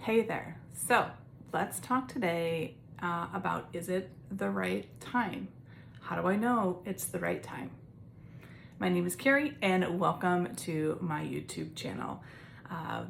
Hey there. So let's talk today about, is it the right time? How do I know it's the right time? My name is Carrie and welcome to my YouTube channel,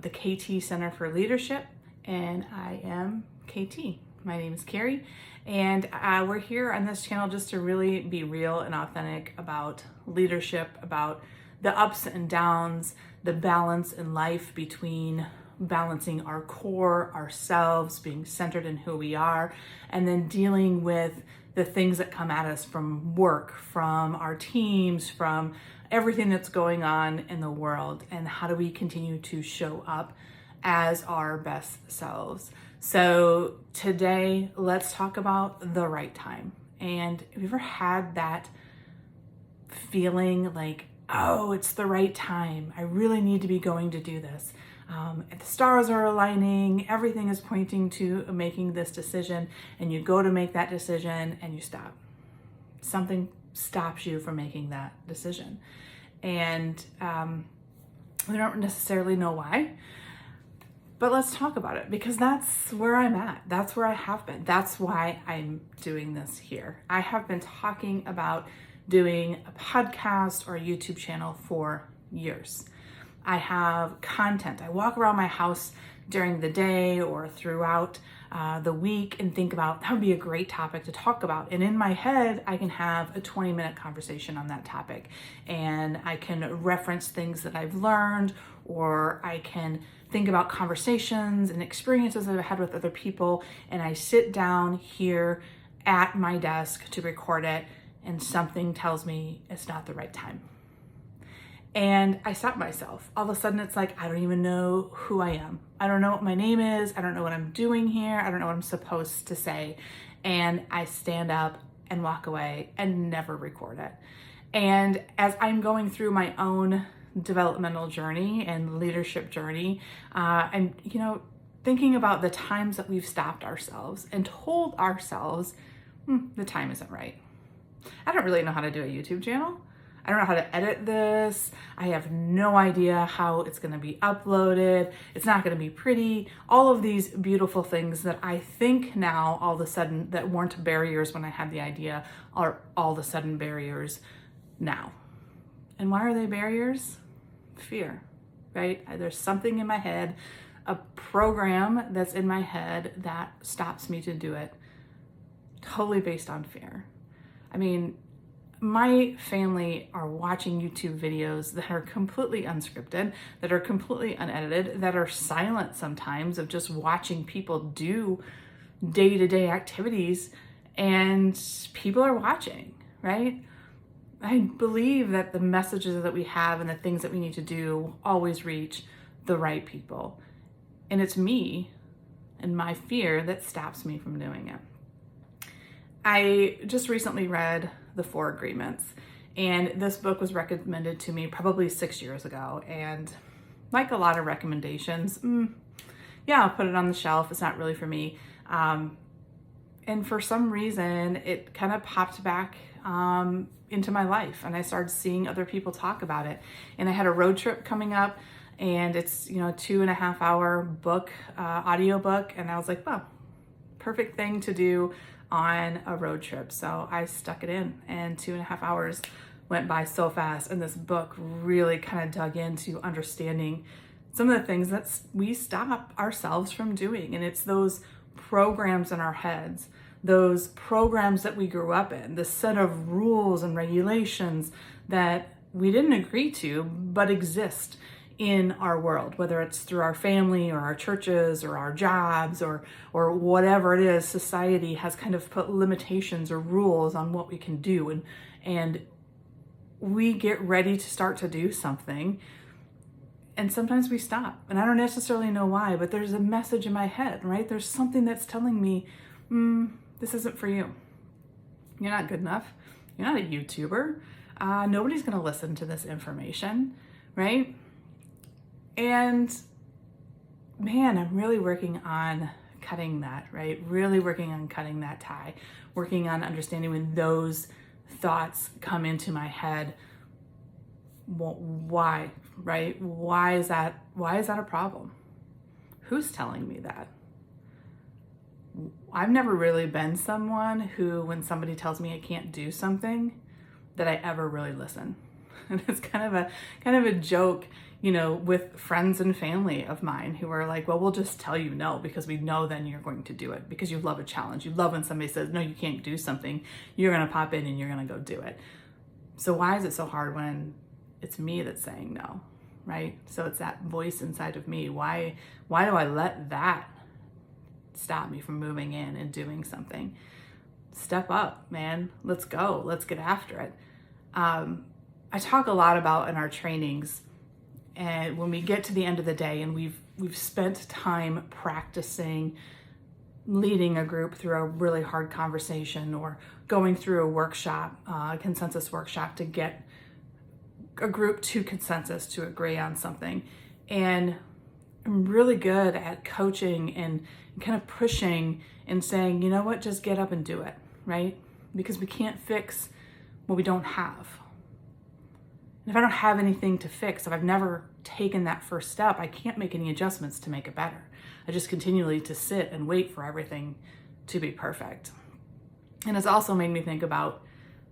the KT Center for Leadership, and I am KT. My name is Carrie, and we're here on this channel just to really be real and authentic about leadership, about the ups and downs, the balance in life between balancing our core, ourselves, being centered in who we are, and then dealing with the things that come at us from work, from our teams, from everything that's going on in the world, and how do we continue to show up as our best selves. So today, let's talk about the right time. And have you ever had that feeling like, oh, it's the right time. I really need to be going to do this. The stars are aligning, everything is pointing to making this decision, and you go to make that decision and you stop. Something stops you from making that decision. And we don't necessarily know why, but let's talk about it, because that's where I'm at. That's where I have been. That's why I'm doing this here. I have been talking about doing a podcast or a YouTube channel for years. I have content. I walk around my house during the day or throughout the week and think about, that would be a great topic to talk about. And in my head, I can have a 20-minute conversation on that topic. And I can reference things that I've learned, or I can think about conversations and experiences that I've had with other people. And I sit down here at my desk to record it, and something tells me it's not the right time. And I stop myself. All of a sudden it's like, I don't even know who I am. I don't know what my name is. I don't know what I'm doing here. I don't know what I'm supposed to say. And I stand up and walk away and never record it. And as I'm going through my own developmental journey and leadership journey, I'm, thinking about the times that we've stopped ourselves and told ourselves, the time isn't right. I don't really know how to do a YouTube channel. I don't know how to edit this. I have no idea how it's going to be uploaded. It's not going to be pretty. All of these beautiful things that I think now all of a sudden that weren't barriers when I had the idea are all of a sudden barriers now. And why are they barriers? Fear, right? There's something in my head, a program that's in my head that stops me to do it, totally based on fear. I mean, my family are watching YouTube videos that are completely unscripted, that are completely unedited, that are silent sometimes, of just watching people do day-to-day activities, and people are watching, right? I believe that the messages that we have and the things that we need to do always reach the right people. And it's me and my fear that stops me from doing it. I just recently read The 4 Agreements, and this book was recommended to me probably 6 years ago. And like a lot of recommendations, I'll put it on the shelf. It's not really for me. And for some reason, it kind of popped back into my life, and I started seeing other people talk about it. And I had a road trip coming up, and it's, a 2.5 hour book, audio book. And I was like, well, perfect thing to do on a road trip. So I stuck it in, and 2.5 hours went by so fast. And this book really kind of dug into understanding some of the things that we stop ourselves from doing. And it's those programs in our heads, those programs that we grew up in, the set of rules and regulations that we didn't agree to, but exist in our world, whether it's through our family or our churches or our jobs or whatever it is. Society has kind of put limitations or rules on what we can do, and we get ready to start to do something, and sometimes we stop, and I don't necessarily know why, but there's a message in my head, right? There's something that's telling me, this isn't for you. You're not good enough. You're not a YouTuber. Nobody's going to listen to this information, right? And man, I'm really working on cutting that, right? Really working on cutting that tie, working on understanding when those thoughts come into my head, why, right? Why is that a problem? Who's telling me that? I've never really been someone who, when somebody tells me I can't do something, that I ever really listen. And it's kind of a joke, with friends and family of mine who are like, well, we'll just tell you no because we know then you're going to do it, because you love a challenge. You love when somebody says, no, you can't do something. You're going to pop in and you're going to go do it. So why is it so hard when it's me that's saying no, right? So it's that voice inside of me. Why do I let that stop me from moving in and doing something? Step up, man. Let's go. Let's get after it. I talk a lot about in our trainings, and when we get to the end of the day and we've spent time practicing leading a group through a really hard conversation, or going through a workshop, a consensus workshop, to get a group to consensus, to agree on something. And I'm really good at coaching and kind of pushing and saying, you know what, just get up and do it, right? Because we can't fix what we don't have. And if I don't have anything to fix, if I've never taken that first step, I can't make any adjustments to make it better. I just continually to sit and wait for everything to be perfect. And it's also made me think about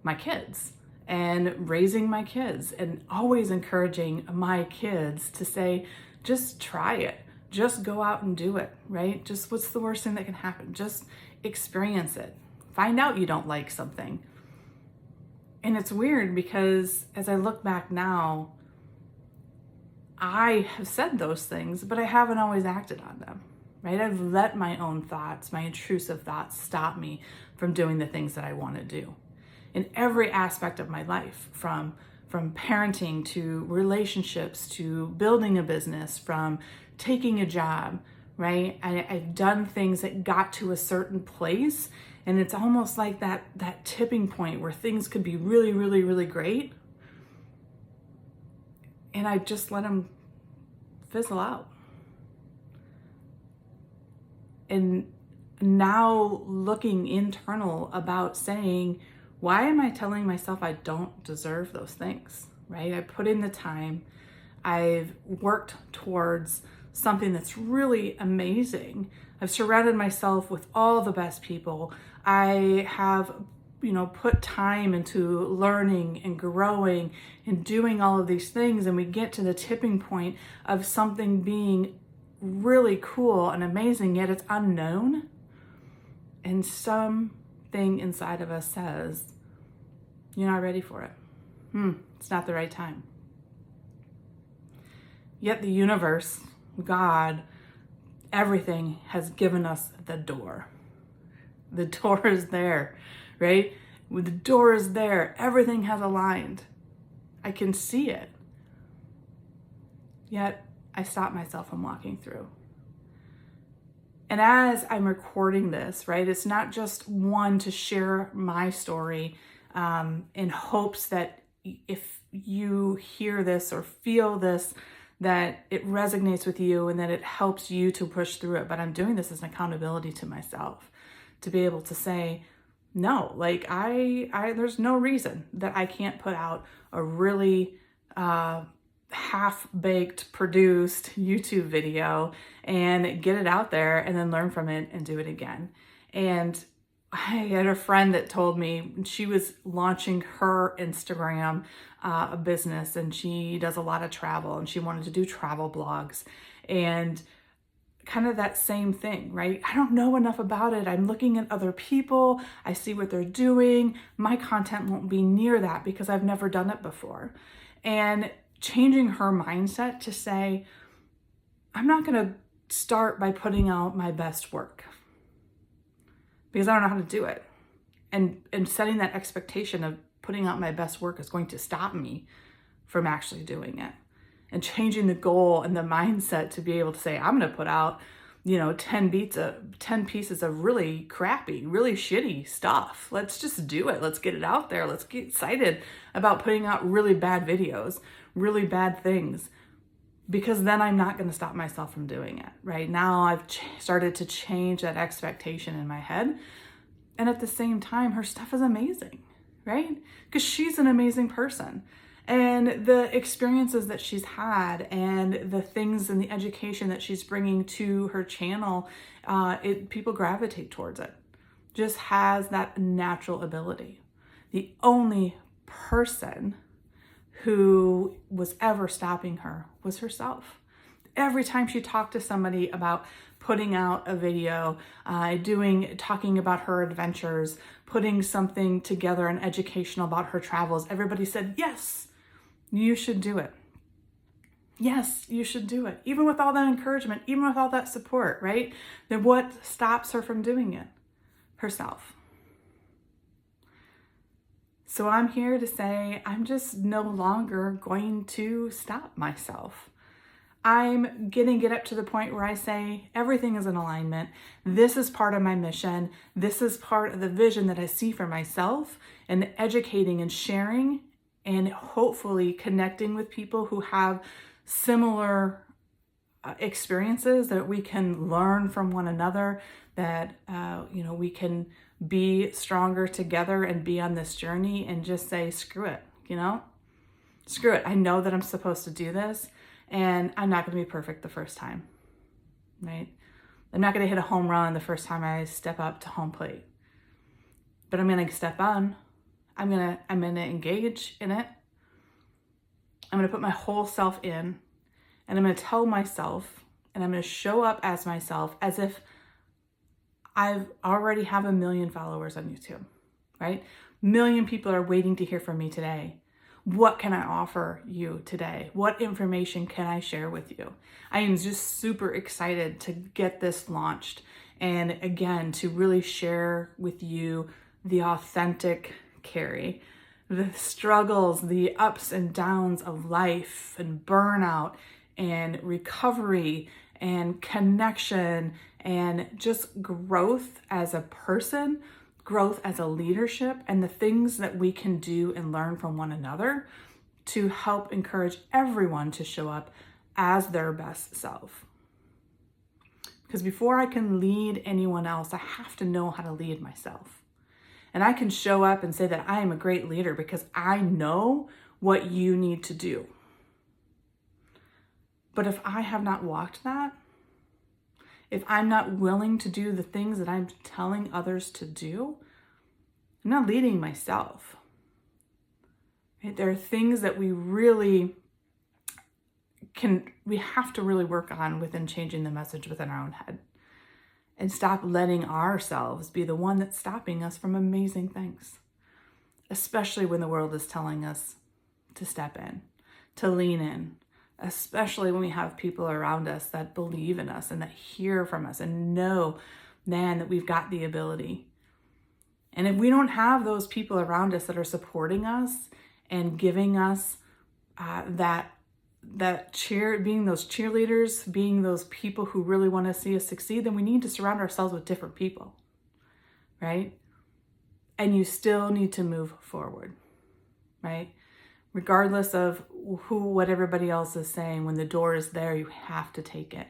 my kids and raising my kids, and always encouraging my kids to say, just try it. Just go out and do it, right? Just what's the worst thing that can happen? Just experience it. Find out you don't like something. And it's weird because as I look back now, I have said those things, but I haven't always acted on them, right? I've let my own thoughts, my intrusive thoughts, stop me from doing the things that I want to do in every aspect of my life, from parenting to relationships to building a business, from taking a job, right? I've done things that got to a certain place, and it's almost like that tipping point where things could be really, really, really great, and I just let them fizzle out. And now looking internal about saying, why am I telling myself I don't deserve those things, right? I put in the time. I've worked towards something that's really amazing. I've surrounded myself with all the best people. I have, put time into learning and growing and doing all of these things. And we get to the tipping point of something being really cool and amazing, yet it's unknown. And something inside of us says, you're not ready for it. It's not the right time. Yet the universe, God, everything has given us the door. The door is there, right? When the door is there, everything has aligned. I can see it. Yet I stop myself from walking through. And as I'm recording this, right, it's not just one to share my story in hopes that if you hear this or feel this, that it resonates with you and that it helps you to push through it. But I'm doing this as an accountability to myself, to be able to say, no, like there's no reason that I can't put out a really half-baked produced YouTube video and get it out there and then learn from it and do it again. And I had a friend that told me she was launching her Instagram business, and she does a lot of travel, and she wanted to do travel blogs and kind of that same thing, right? I don't know enough about it. I'm looking at other people. I see what they're doing. My content won't be near that because I've never done it before. And changing her mindset to say, I'm not going to start by putting out my best work because I don't know how to do it. And setting that expectation of putting out my best work is going to stop me from actually doing it. And changing the goal and the mindset to be able to say, I'm going to put out, 10 pieces of really crappy, really shitty stuff. Let's just do it. Let's get it out there. Let's get excited about putting out really bad videos, really bad things, because then I'm not going to stop myself from doing it. Right now, I've started to change that expectation in my head. And at the same time, her stuff is amazing, right? Because she's an amazing person. and the experiences that she's had and the things and the education that she's bringing to her channel, people gravitate towards it. Just has that natural ability. The only person who was ever stopping her was herself. Every time she talked to somebody about putting out a video, talking about her adventures, putting something together, an educational about her travels, everybody said, yes, you should do it. Yes, you should do it. Even with all that encouragement, even with all that support, right? Then what stops her from doing it? Herself. So I'm here to say, I'm just no longer going to stop myself. I'm going to get up to the point where I say, everything is in alignment. This is part of my mission. This is part of the vision that I see for myself, and educating and sharing and hopefully connecting with people who have similar experiences, that we can learn from one another, that, we can be stronger together and be on this journey and just say, screw it, screw it. I know that I'm supposed to do this, and I'm not going to be perfect the first time, right? I'm not going to hit a home run the first time I step up to home plate, but I'm going to step on. I'm going to engage in it. I'm going to put my whole self in, and I'm going to tell myself, and I'm going to show up as myself as if I already have 1 million followers on YouTube, right? 1 million people are waiting to hear from me today. What can I offer you today? What information can I share with you? I am just super excited to get this launched, and again, to really share with you the authentic Carrie, the struggles, the ups and downs of life and burnout and recovery and connection and just growth as a person, growth as a leadership, and the things that we can do and learn from one another to help encourage everyone to show up as their best self. Because before I can lead anyone else, I have to know how to lead myself. And I can show up and say that I am a great leader because I know what you need to do. But if I have not walked that, if I'm not willing to do the things that I'm telling others to do, I'm not leading myself. Right? There are things that we have to really work on within changing the message within our own head. And stop letting ourselves be the one that's stopping us from amazing things. Especially when the world is telling us to step in, to lean in. Especially when we have people around us that believe in us and that hear from us and know, man, that we've got the ability. And if we don't have those people around us that are supporting us and giving us being those cheerleaders, being those people who really want to see us succeed, then we need to surround ourselves with different people, right? And you still need to move forward, right? Regardless of what everybody else is saying, when the door is there, you have to take it,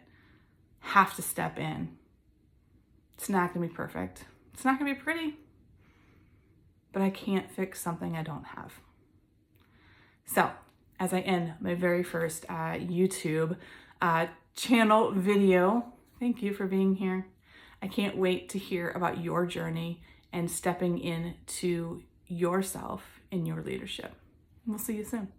have to step in. It's not going to be perfect. It's not going to be pretty, but I can't fix something I don't have. So, as I end my very first YouTube channel video, thank you for being here. I can't wait to hear about your journey and stepping into yourself in your leadership. We'll see you soon.